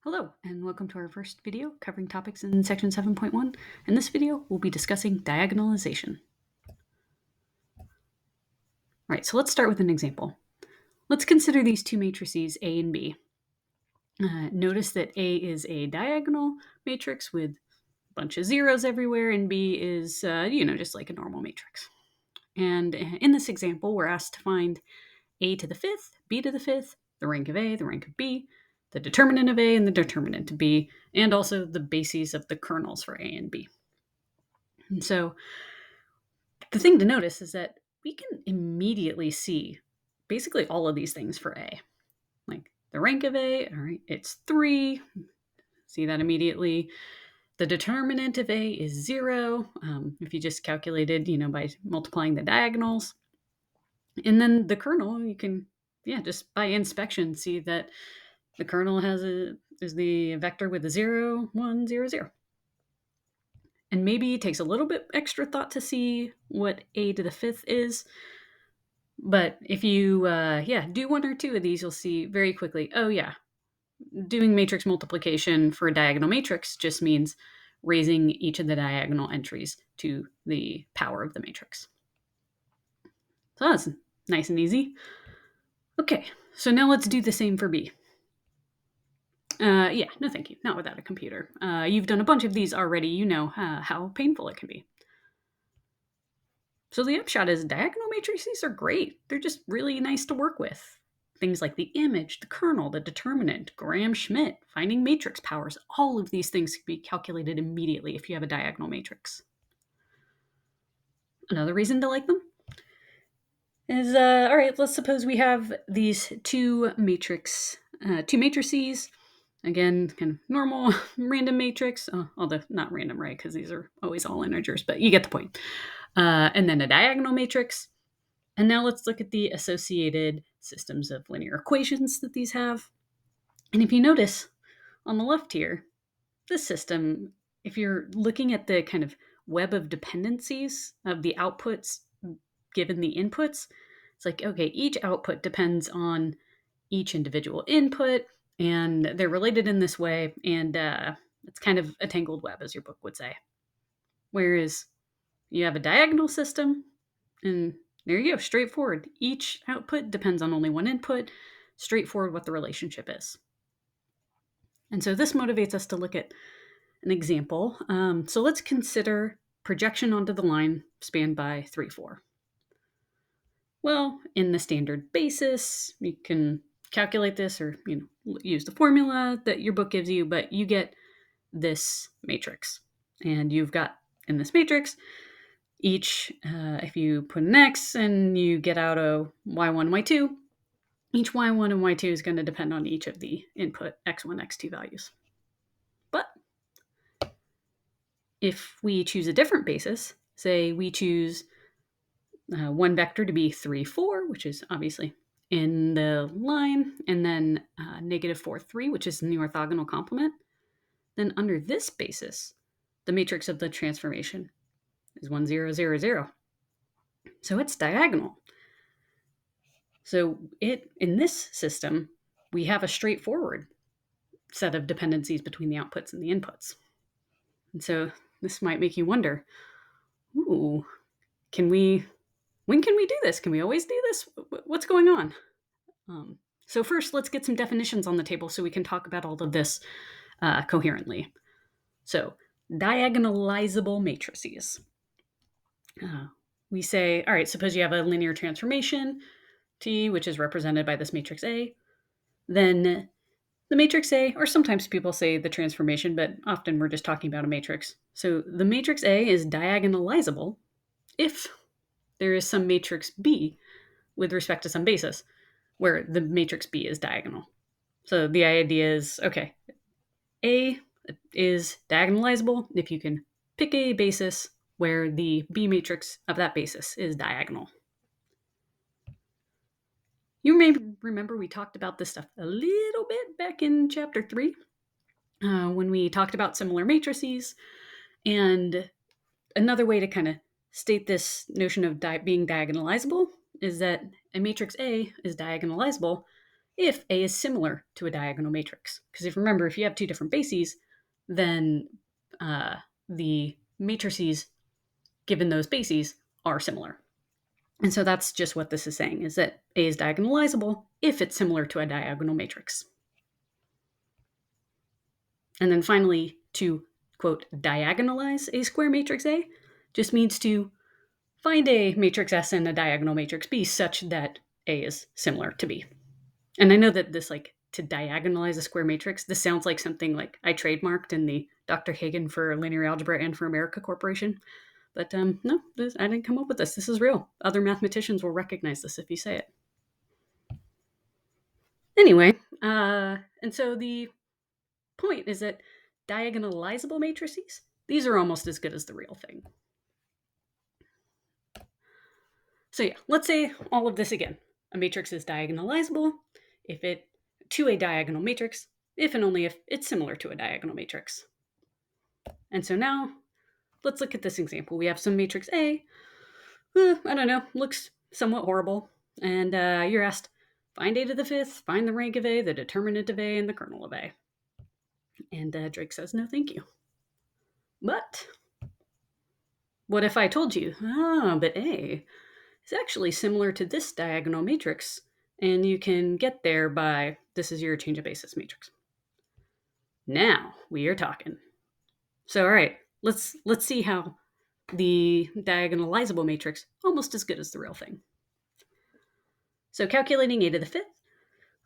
Hello, and welcome to our first video covering topics in section 7.1. In this video, we'll be discussing diagonalization. All right, so let's start with an example. Let's consider these two matrices A and B. Notice that A is a diagonal matrix with a bunch of zeros everywhere, and B is, just like a normal matrix. And in this example, we're asked to find A to the fifth, B to the fifth, the rank of A, the rank of B, the determinant of A and the determinant of B, and also the bases of the kernels for A and B. And so the thing to notice is that we can immediately see basically all of these things for A. Like the rank of A, all right, it's 3. See that immediately. The determinant of A is 0, if you just calculated, by multiplying the diagonals. And then the kernel, you can, just by inspection, see that the kernel is the vector with the 0, 1, 0, 0. And maybe it takes a little bit extra thought to see what A to the fifth is. But if you, do one or two of these, you'll see very quickly, oh yeah, doing matrix multiplication for a diagonal matrix just means raising each of the diagonal entries to the power of the matrix. So that's nice and easy. Okay, so now let's do the same for B. No thank you, not without a computer. You've done a bunch of these already, you know how painful it can be. So the upshot is diagonal matrices are great. They're just really nice to work with. Things like the image, the kernel, the determinant, Graham-Schmidt, finding matrix powers, all of these things can be calculated immediately if you have a diagonal matrix. Another reason to like them is, all right, let's suppose we have these two matrices. Again, kind of normal random matrix, although not random, right? Because these are always all integers, but you get the point. And then a diagonal matrix. And now let's look at the associated systems of linear equations that these have. And if you notice on the left here, this system, if you're looking at the kind of web of dependencies of the outputs given the inputs, it's like, okay, each output depends on each individual input, and they're related in this way, and it's kind of a tangled web, as your book would say. Whereas you have a diagonal system, and there you go, straightforward. Each output depends on only one input, straightforward what the relationship is. And so this motivates us to look at an example. So let's consider projection onto the line spanned by 3, 4. Well, in the standard basis, you can calculate this or use the formula that your book gives you, but you get this matrix. And you've got in this matrix, each, if you put an x and you get out a y1, y2, each y1 and y2 is going to depend on each of the input x1, x2 values. But if we choose a different basis, say we choose one vector to be 3, 4, which is obviously in the line, and then negative 4, 3, which is in the orthogonal complement, then under this basis, the matrix of the transformation is 1, 0, 0, 0. So it's diagonal. So in this system, we have a straightforward set of dependencies between the outputs and the inputs. And so this might make you wonder, when can we do this? Can we always do this? What's going on? So first, let's get some definitions on the table so we can talk about all of this coherently. So diagonalizable matrices. We say, all right, suppose you have a linear transformation, T, which is represented by this matrix A. Then the matrix A, or sometimes people say the transformation, but often we're just talking about a matrix. So the matrix A is diagonalizable if there is some matrix B with respect to some basis where the matrix B is diagonal. So the idea is, okay, A is diagonalizable if you can pick a basis where the B matrix of that basis is diagonal. You may remember we talked about this stuff a little bit back in chapter 3 when we talked about similar matrices. And another way to kind of state this notion of being diagonalizable is that a matrix A is diagonalizable if A is similar to a diagonal matrix. Because if you remember, if you have two different bases, then the matrices given those bases are similar. And so that's just what this is saying, is that A is diagonalizable if it's similar to a diagonal matrix. And then finally, to, quote, diagonalize a square matrix A just means to find a matrix S and a diagonal matrix B such that A is similar to B. And I know that this, like, to diagonalize a square matrix, this sounds like something like I trademarked in the Dr. Hagen for Linear Algebra and for America Corporation. But no, I didn't come up with this. This is real. Other mathematicians will recognize this if you say it. Anyway, and so the point is that diagonalizable matrices, these are almost as good as the real thing. So yeah, let's say all of this again. A matrix is diagonalizable to a diagonal matrix, if and only if it's similar to a diagonal matrix. And so now, let's look at this example. We have some matrix A, I don't know, looks somewhat horrible. And you're asked, find A to the fifth, find the rank of A, the determinant of A, and the kernel of A. And Drake says, no, thank you. But what if I told you, but A is actually similar to this diagonal matrix, and you can get there by, this is your change of basis matrix. Now we are talking. So, all right, let's see how the diagonalizable matrix almost as good as the real thing. So calculating A to the fifth.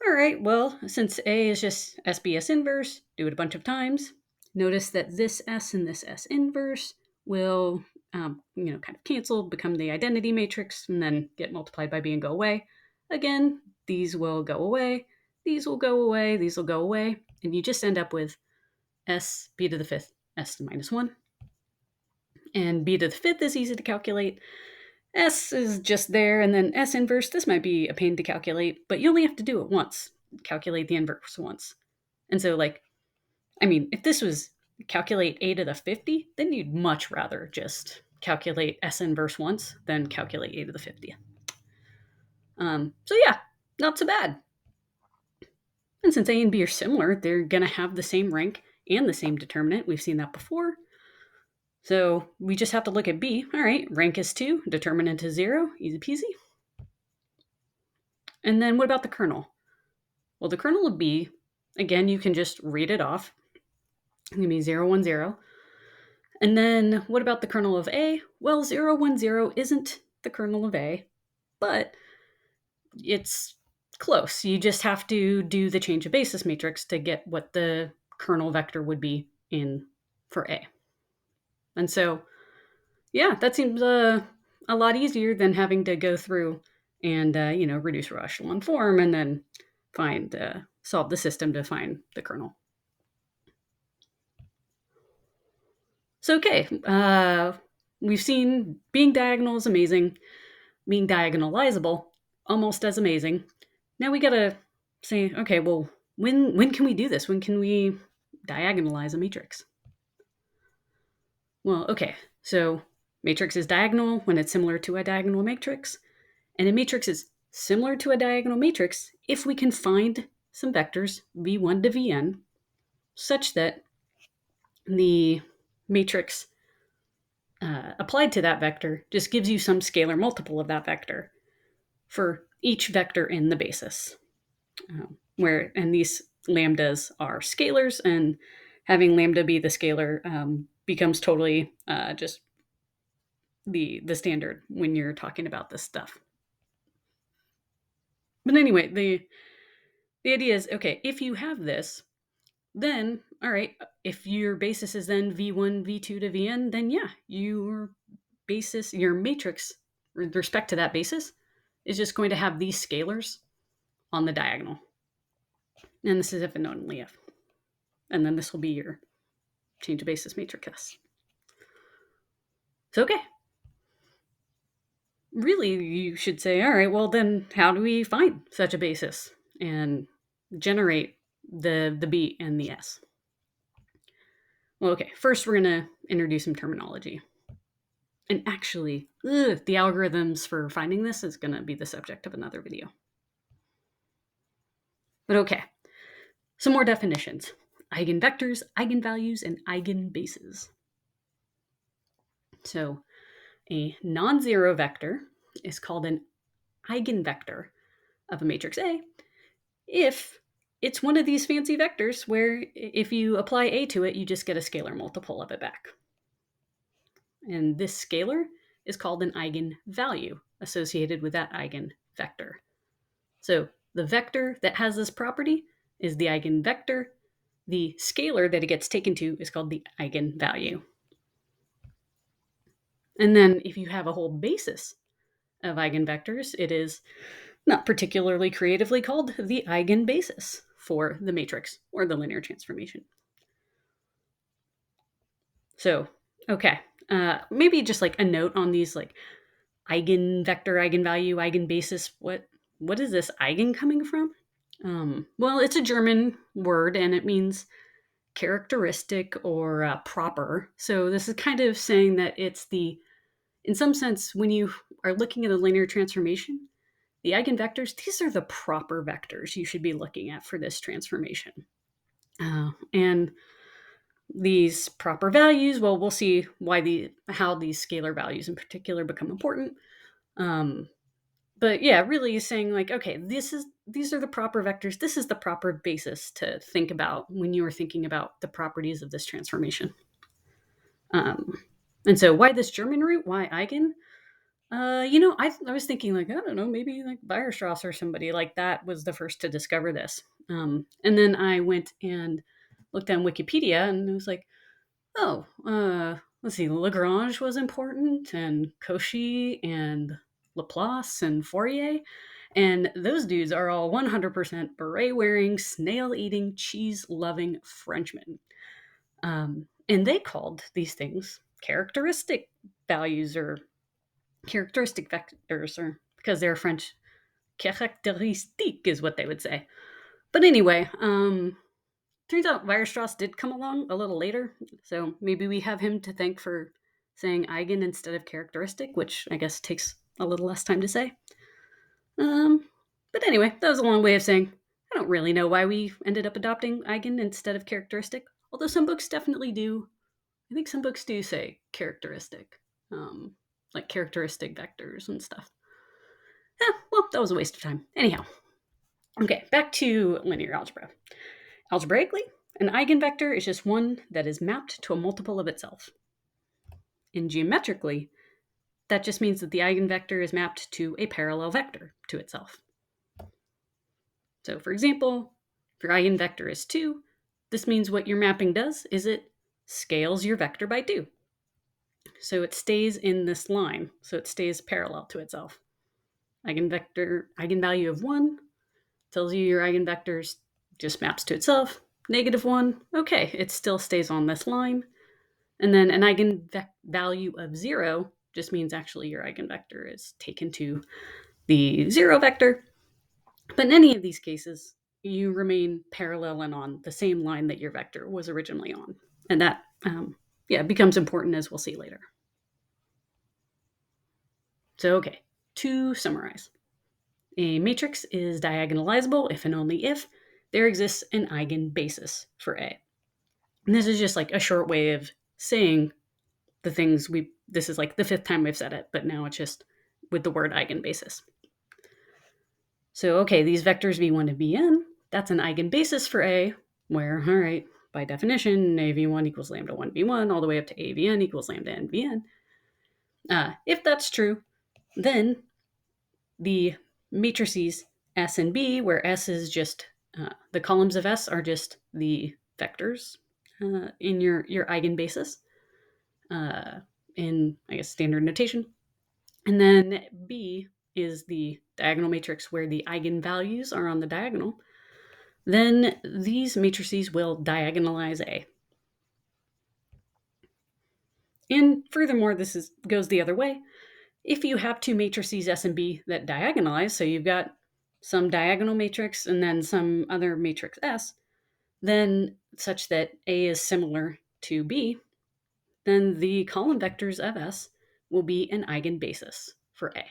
All right, well, since A is just SBS inverse, do it a bunch of times. Notice that this S and this S inverse will, kind of cancel, become the identity matrix, and then get multiplied by B and go away. Again, these will go away, these will go away, these will go away, and you just end up with S B to the fifth, S to minus 1. And B to the fifth is easy to calculate. S is just there, and then S inverse, this might be a pain to calculate, but you only have to do it once. Calculate the inverse once. And so, if this was calculate A to the 50, then you'd much rather just calculate S inverse once than calculate A to the 50. So yeah, not so bad. And since A and B are similar, they're going to have the same rank and the same determinant. We've seen that before. So we just have to look at B. All right, rank is 2, determinant is 0, easy peasy. And then what about the kernel? Well, the kernel of B, again, you can just read it off. It's going to be 0, 1, 0. And then what about the kernel of A? Well, 0, 1, 0 isn't the kernel of A, but it's close. You just have to do the change of basis matrix to get what the kernel vector would be in for A. And so, yeah, that seems a lot easier than having to go through and, reduce row echelon form and then solve the system to find the kernel. So, okay, we've seen being diagonal is amazing, being diagonalizable almost as amazing. Now we gotta say, okay, well, when can we do this? When can we diagonalize a matrix? Well, okay, so matrix is diagonal when it's similar to a diagonal matrix, and a matrix is similar to a diagonal matrix if we can find some vectors, v1 to vn, such that the matrix applied to that vector just gives you some scalar multiple of that vector for each vector in the basis. And these lambdas are scalars, and having lambda be the scalar becomes totally just the standard when you're talking about this stuff. But anyway, the idea is, okay, if you have this, then, all right, if your basis is then v1, v2 to vn, then yeah, your matrix with respect to that basis is just going to have these scalars on the diagonal. And this is if and only if. And then this will be your change of basis matrix S. So, okay. Really, you should say, all right, well, then how do we find such a basis and generate the B and the S? Well, okay, first we're going to introduce some terminology. And actually, the algorithms for finding this is going to be the subject of another video. But okay, some more definitions. Eigenvectors, eigenvalues, and eigenbases. So a non-zero vector is called an eigenvector of a matrix A if it's one of these fancy vectors where if you apply A to it, you just get a scalar multiple of it back. And this scalar is called an eigenvalue associated with that eigenvector. So the vector that has this property is the eigenvector. The scalar that it gets taken to is called the eigenvalue. And then if you have a whole basis of eigenvectors, it is not particularly creatively called the eigenbasis for the matrix or the linear transformation. So, okay, maybe just like a note on these like eigenvector, eigenvalue, eigenbasis. What is this eigen coming from? Well, it's a German word and it means characteristic or proper. So this is kind of saying that it's in some sense, when you are looking at a linear transformation, the eigenvectors, these are the proper vectors you should be looking at for this transformation. And these proper values, well, we'll see how these scalar values in particular become important. But yeah, really saying like, okay, these are the proper vectors. This is the proper basis to think about when you are thinking about the properties of this transformation. And so why this German root? Why eigen? I was thinking like, I don't know, maybe like Weierstrass or somebody like that was the first to discover this. And then I went and looked on Wikipedia and it was like, oh, let's see, Lagrange was important and Cauchy and Laplace and Fourier. And those dudes are all 100% beret-wearing, snail-eating, cheese-loving Frenchmen. And they called these things characteristic values or characteristic vectors, or because they're French, caractéristique is what they would say. But anyway, turns out Weierstrass did come along a little later, so maybe we have him to thank for saying eigen instead of characteristic, which I guess takes a little less time to say. But anyway, that was a long way of saying I don't really know why we ended up adopting eigen instead of characteristic, although some books definitely do. I think some books do say characteristic, like characteristic vectors and stuff. Well, that was a waste of time. Anyhow, okay, back to linear algebra. Algebraically, an eigenvector is just one that is mapped to a multiple of itself. And geometrically, that just means that the eigenvector is mapped to a parallel vector to itself. So for example, if your eigenvector is 2, this means what your mapping does is it scales your vector by 2. So it stays in this line, so it stays parallel to itself. Eigenvalue of 1 tells you your eigenvectors just maps to itself. -1, okay, it still stays on this line. And then an eigenvalue of 0 just means actually your eigenvector is taken to the 0 vector. But in any of these cases, you remain parallel and on the same line that your vector was originally on. And that, becomes important as we'll see later. So, okay, to summarize. A matrix is diagonalizable if and only if there exists an eigenbasis for A. And this is just like a short way of saying the things this is like the 5th time we've said it, but now it's just with the word eigenbasis. So, okay, these vectors v1 and vn, that's an eigenbasis for A, where, all right, by definition, AV1 equals lambda 1 v1 all the way up to AVN equals lambda n vn. If that's true, then the matrices S and B, where S is just the columns of S are just the vectors in your eigenbasis in, I guess, standard notation. And then B is the diagonal matrix where the eigenvalues are on the diagonal. Then these matrices will diagonalize A. And furthermore, this goes the other way. If you have two matrices S and B that diagonalize, so you've got some diagonal matrix and then some other matrix S, then such that A is similar to B, then the column vectors of S will be an eigenbasis for A.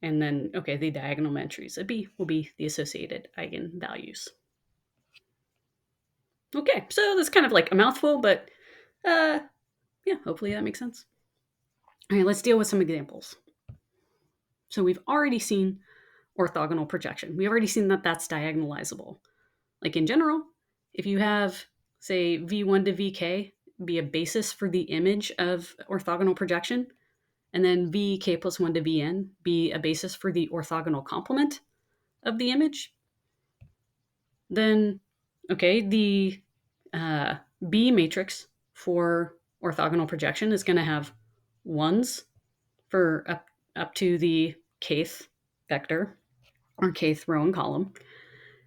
And then, okay, the diagonal entries of B will be the associated eigenvalues. Okay, so that's kind of like a mouthful, but yeah, hopefully that makes sense. All right, let's deal with some examples. So we've already seen orthogonal projection. We've already seen that that's diagonalizable. Like in general, if you have, say, V1 to VK be a basis for the image of orthogonal projection, and then VK plus 1 to Vn be a basis for the orthogonal complement of the image, then, okay, the B matrix for orthogonal projection is going to have ones for up to the kth vector or kth row and column,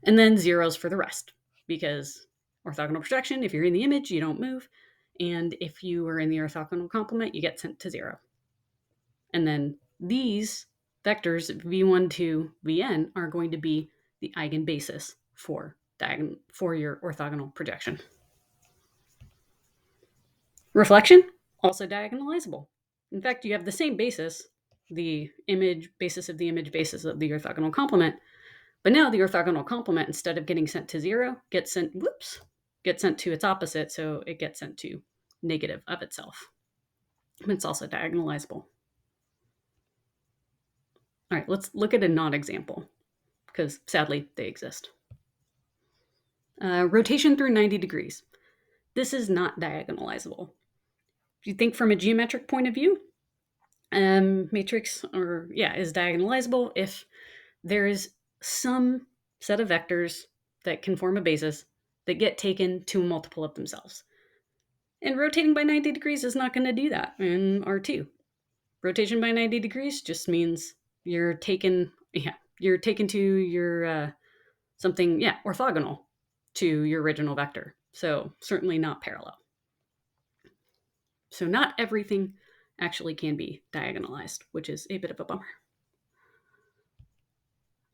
and then zeros for the rest, because orthogonal projection, if you're in the image, you don't move, and if you are in the orthogonal complement, you get sent to 0. And then these vectors, v1 to vn, are going to be the eigenbasis for your orthogonal projection. Reflection, also diagonalizable. In fact, you have the same basis, the image basis of the image basis of the orthogonal complement, but now the orthogonal complement, instead of getting sent to 0, gets sent to its opposite, so it gets sent to negative of itself. It's also diagonalizable. All right, let's look at a non-example, because sadly they exist. Rotation through 90 degrees. This is not diagonalizable. If you think from a geometric point of view, matrix is diagonalizable if there is some set of vectors that can form a basis that get taken to a multiple of themselves. And rotating by 90 degrees is not going to do that in R2. Rotation by 90 degrees just means you're taken to your something orthogonal to your original vector. So certainly not parallel. So not everything actually can be diagonalized, which is a bit of a bummer.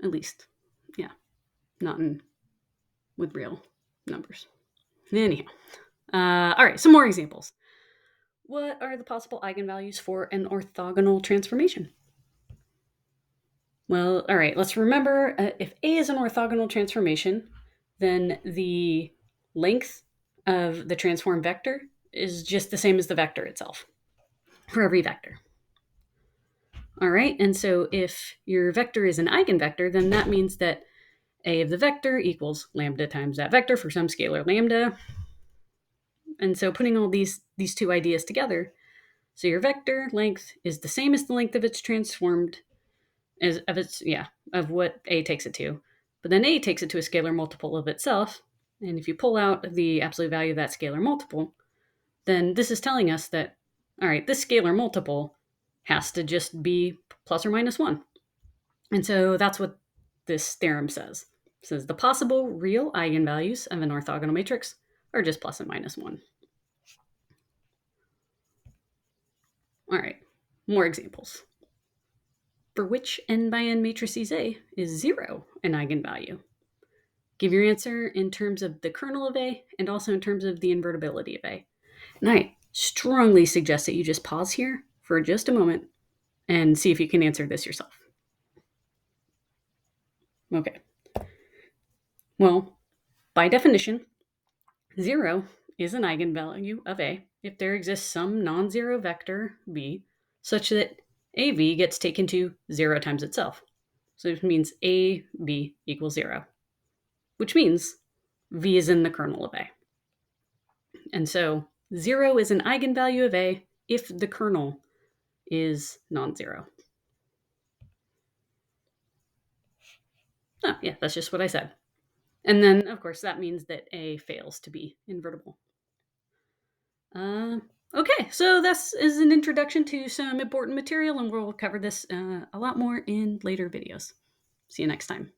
At least, not with real numbers. Anyhow, all right, some more examples. What are the possible eigenvalues for an orthogonal transformation? Well, all right, let's remember if A is an orthogonal transformation, then the length of the transform vector is just the same as the vector itself for every vector. All right, and so if your vector is an eigenvector, then that means that A of the vector equals lambda times that vector for some scalar lambda. And so putting all these two ideas together, so your vector length is the same as the length of its transformed, of what A takes it to. But then A takes it to a scalar multiple of itself. And if you pull out the absolute value of that scalar multiple, then this is telling us that, all right, this scalar multiple has to just be plus or minus 1. And so that's what this theorem says. It says the possible real eigenvalues of an orthogonal matrix are just plus and minus 1. All right, more examples. For which n by n matrices A is 0 an eigenvalue? Give your answer in terms of the kernel of A and also in terms of the invertibility of A. And I strongly suggest that you just pause here for just a moment and see if you can answer this yourself. Okay. Well, by definition, 0 is an eigenvalue of A if there exists some non-zero vector V such that AV gets taken to 0 times itself. So it means AV equals 0, which means V is in the kernel of A. And so 0 is an eigenvalue of A if the kernel is non-zero. Oh, yeah, that's just what I said. And then, of course, that means that A fails to be invertible. Okay, so this is an introduction to some important material, and we'll cover this a lot more in later videos. See you next time.